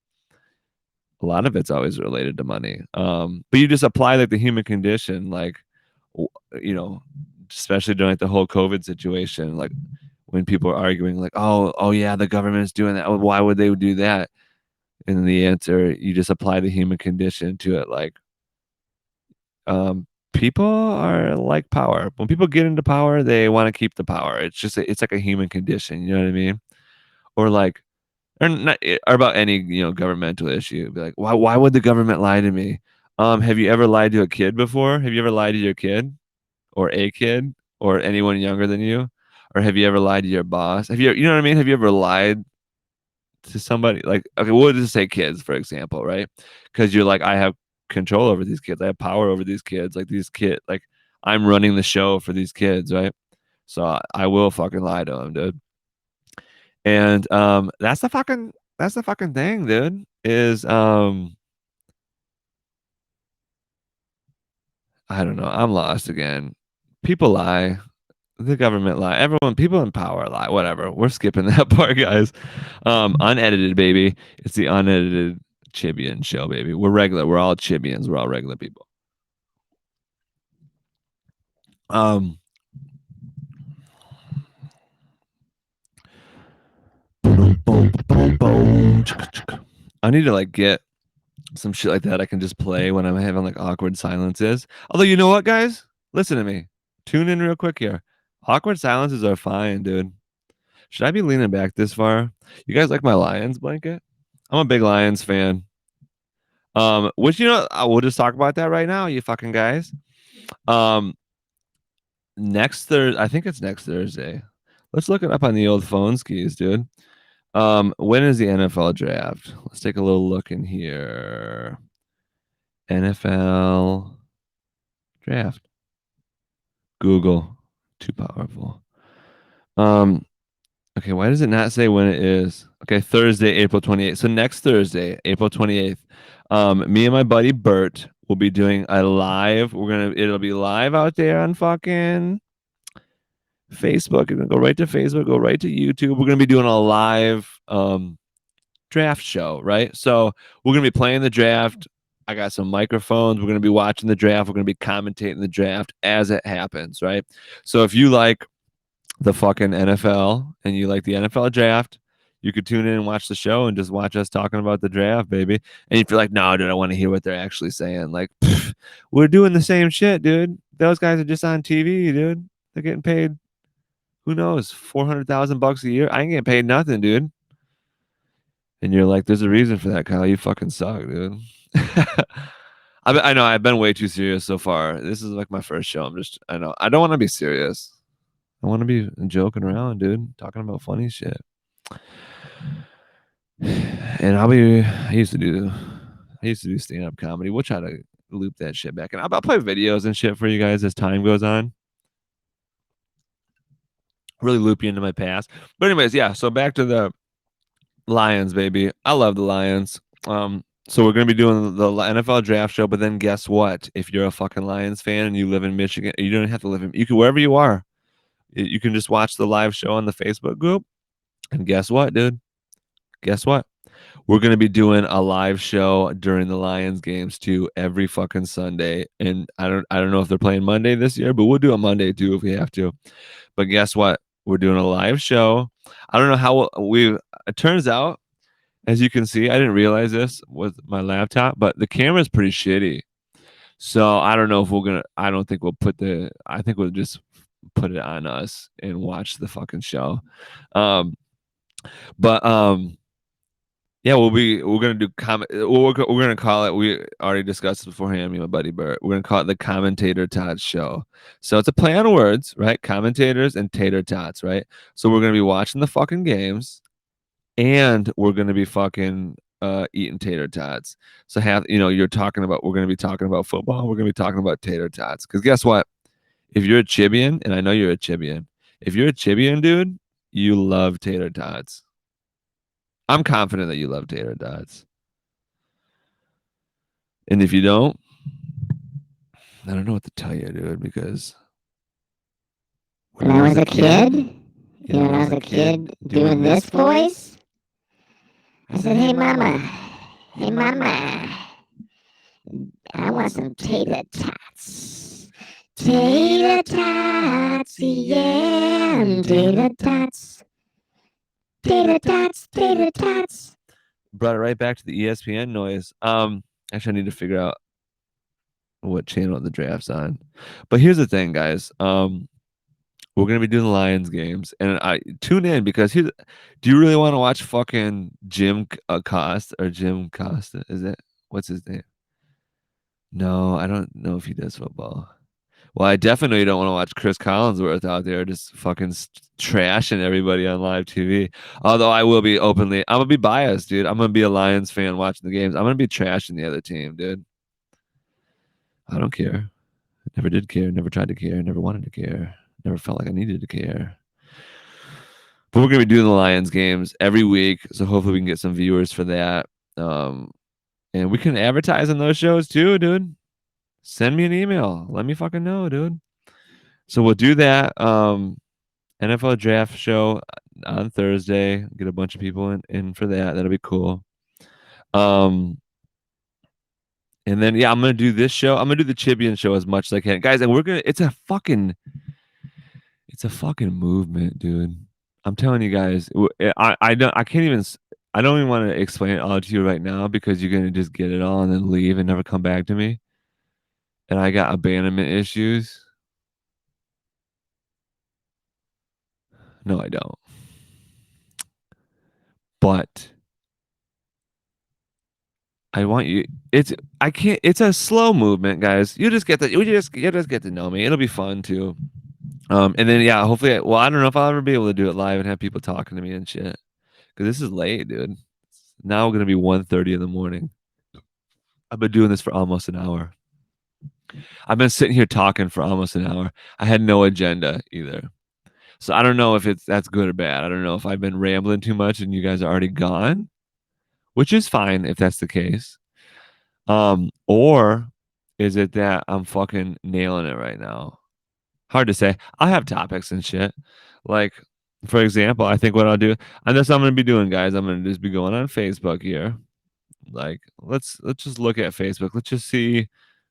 A lot of it's always related to money. But you just apply like the human condition, like you know, especially during like the whole COVID situation, like when people are arguing, like, oh yeah, the government's doing that. Why would they do that? And the answer, you just apply the human condition to it. Like, people are like power. When people get into power, they want to keep the power. It's like a human condition. You know what I mean? Or like, or not, or about any governmental issue. Be like, why would the government lie to me? Have you ever lied to a kid before? Have you ever lied to your kid or a kid or anyone younger than you? Or have you ever lied to your boss? You know what I mean? Have you ever lied to somebody? Like, okay, we'll just say kids, for example, right? Because you're like, I have control over these kids. I have power over these kids. Like I'm running the show for these kids, right? So I will fucking lie to them, dude. And that's the fucking thing, dude. Is I don't know. I'm lost again. People lie. The government lie. People in power lie. Whatever. We're skipping that part, guys. Unedited, baby. It's the unedited Chibian show, baby. We're regular. We're all Chibians. We're all regular people. Um. I need to like get some shit like that I can just play when I'm having like awkward silences. Although you know what, guys, listen to me. Tune in real quick here. Awkward silences are fine, dude. Should I be leaning back this far? You guys like my Lions blanket? I'm a big Lions fan. Which we'll just talk about that right now, you fucking guys. Next Thursday, I think it's next Thursday. Let's look it up on the old phone skis, dude. When is the NFL draft? Let's take a little look in here. NFL draft. Google. Too powerful. Okay, why does it not say when it is? Okay, Thursday, April 28th. So next Thursday, April 28th, me and my buddy Bert will be doing a live. It'll be live out there on fucking Facebook. You're gonna go right to Facebook, go right to YouTube. We're gonna be doing a live draft show, right? So we're gonna be playing the draft. I got some microphones. We're gonna be watching the draft. We're gonna be commentating the draft as it happens, right? So if you like the fucking NFL and you like the NFL draft, you could tune in and watch the show and just watch us talking about the draft, baby. And if you're like, no, dude, I want to hear what they're actually saying, like, we're doing the same shit, dude. Those guys are just on TV, dude. They're getting paid, who knows, $400,000 a year. I ain't getting paid nothing, dude. And you're like, there's a reason for that, Kyle. You fucking suck, dude. I know I've been way too serious so far. This is like my first show. I know I don't want to be serious. I want to be joking around, dude, talking about funny shit. And I used to do stand-up comedy. We'll try to loop that shit back. And I'll play videos and shit for you guys as time goes on. Really loop you into my past. But anyways, yeah, so back to the Lions, baby. I love the Lions. So we're gonna be doing the NFL draft show, but then guess what? If you're a fucking Lions fan and you live in Michigan, you don't have to live in, you can, wherever you are, you can just watch the live show on the Facebook group. And guess what, dude? Guess what? We're gonna be doing a live show during the Lions games too, every fucking Sunday. And I don't know if they're playing Monday this year, but we'll do a Monday too if we have to. But guess what? We're doing a live show. I don't know how it turns out, as you can see, I didn't realize this with my laptop, but the camera's pretty shitty. So I don't know if I don't think I think we'll just put it on us and watch the fucking show. But yeah, we're gonna do we're gonna call it, we already discussed it beforehand, me and my buddy Bert. We're gonna call it the Commentator Tots Show. So it's a play on words, right? Commentators and tater tots, right? So we're gonna be watching the fucking games and we're gonna be fucking eating tater tots. So we're gonna be talking about football, we're gonna be talking about tater tots. Because guess what? If you're a Chibian, and I know you're a Chibian, if you're a Chibian, dude, you love tater tots. I'm confident that you love tater tots. And if you don't, I don't know what to tell you, dude, because when I was a kid, when I was a kid doing this voice, I said, hey, mama, I want some tater tots. Tater tots, yeah, tater tots. Tater tots, tater tots. Brought it right back to the ESPN noise. Actually, I need to figure out what channel the draft's on. But here's the thing, guys. We're gonna be doing the Lions games, and I tune in because do you really want to watch fucking Jim Costa? Is it, what's his name? No, I don't know if he does football. Well, I definitely don't want to watch Chris Collinsworth out there just fucking trashing everybody on live TV. Although I'm gonna be biased, dude. I'm gonna be a Lions fan watching the games. I'm gonna be trashing the other team, dude. I don't care. Never did care. Never tried to care. Never wanted to care. Never felt like I needed to care. But we're gonna be doing the Lions games every week, so hopefully we can get some viewers for that. And we can advertise on those shows too, dude. Send me an email. Let me fucking know, dude. So we'll do that. NFL draft show on Thursday. Get a bunch of people in for that. That'll be cool. And then yeah, I'm gonna do this show. I'm gonna do the Chibian show as much as I can, guys. And it's a fucking movement, dude. I'm telling you guys. I can't even. I don't even want to explain it all to you right now because you're gonna just get it all and then leave and never come back to me. And I got abandonment issues. No, I don't. But I want you. I can't. It's a slow movement, guys. You just get to. You just get to know me. It'll be fun too. And then yeah, hopefully. Well, I don't know if I'll ever be able to do it live and have people talking to me and shit. Because this is late, dude. It's now gonna be 1:30 in the morning. I've been doing this for almost an hour. I've been sitting here talking for almost an hour. I had no agenda either. So I don't know if that's good or bad. I don't know if I've been rambling too much and you guys are already gone, which is fine if that's the case. Or is it that I'm fucking nailing it right now? Hard to say. I have topics and shit. Like, for example, I think what I'll do, and that's what I'm gonna be doing, guys. I'm gonna just be going on Facebook here. Like, let's just look at Facebook. Let's just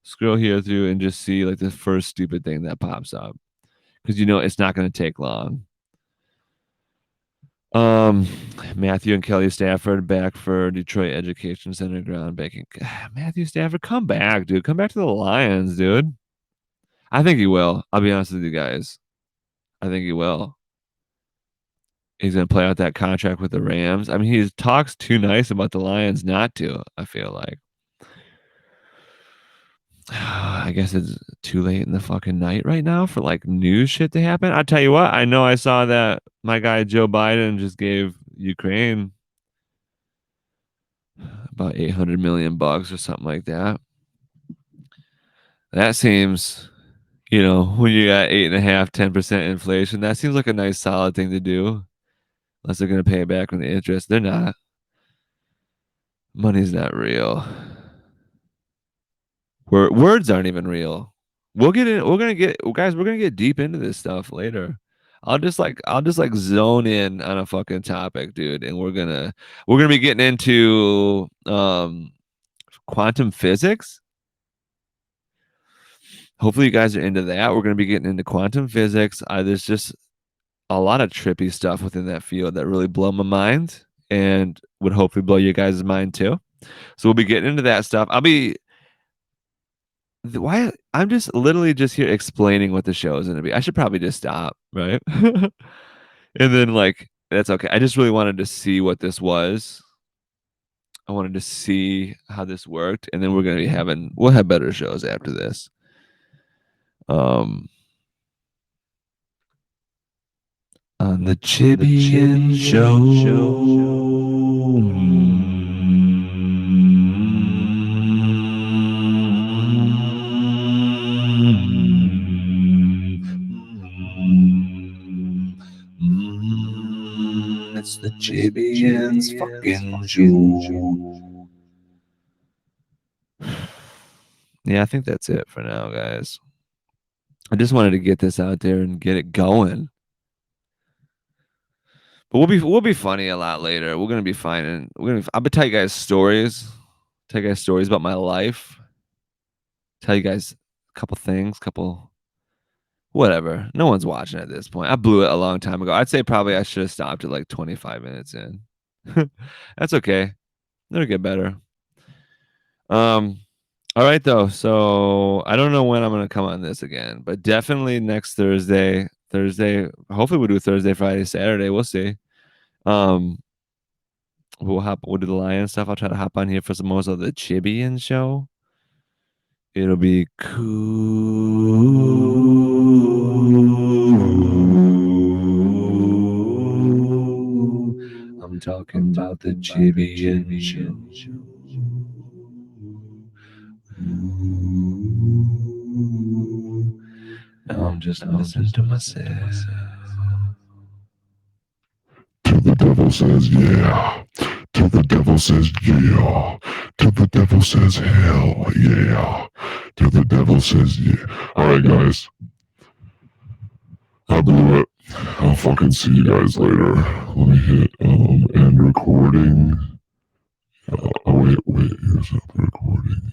scroll here through and just see like the first stupid thing that pops up. Because it's not gonna take long. Matthew and Kelly Stafford back for Detroit Education Center groundbreaking. Matthew Stafford, come back, dude. Come back to the Lions, dude. I think he will. I'll be honest with you guys. I think he will. He's gonna play out that contract with the Rams. I mean, he talks too nice about the Lions not to. I feel like. I guess it's too late in the fucking night right now for like news shit to happen. I tell you what, I know I saw that my guy Joe Biden just gave Ukraine about $800 million or something like that. That seems, when you got 8.5%, 10% inflation, that seems like a nice solid thing to do. Unless they're gonna pay it back with the interest. They're not. Money's not real. Words aren't even real. We'll get in. We're gonna get deep into this stuff later. I'll just like zone in on a fucking topic, dude, and we're gonna be getting into quantum physics. Hopefully you guys are into that. We're gonna be getting into quantum physics. There's just a lot of trippy stuff within that field that really blow my mind and would hopefully blow you guys' mind too. So we'll be getting into that stuff. I'm just literally just here explaining what the show is going to be. I should probably just stop, right? And then that's okay. I just really wanted to see what this was. I wanted to see how this worked, and then we'll have better shows after this. On the Chibian Show. It's the Chibians fucking show. Yeah, I think that's it for now, guys. I just wanted to get this out there and get it going. But we'll be funny a lot later. We're gonna be fine, and I'm gonna tell you guys stories. Tell you guys stories about my life. Tell you guys a couple things, whatever. No one's watching at this point. I blew it a long time ago. I'd say probably I should have stopped at like 25 minutes in. That's okay. It'll get better. All right though. So I don't know when I'm gonna come on this again, but definitely next Thursday. Hopefully we'll do Thursday, Friday, Saturday. We'll see. We'll do the Lion stuff. I'll try to hop on here for some more of the Chibian Show. It'll be cool. I'm talking about the Chibian Show. Now I'm just listening to myself. Till the devil says yeah. Till the devil says yeah. Till the devil says hell yeah. Till the devil says yeah. Alright guys. I blew it. I'll fucking see you guys later. Let me hit end recording. Wait, here's the recording.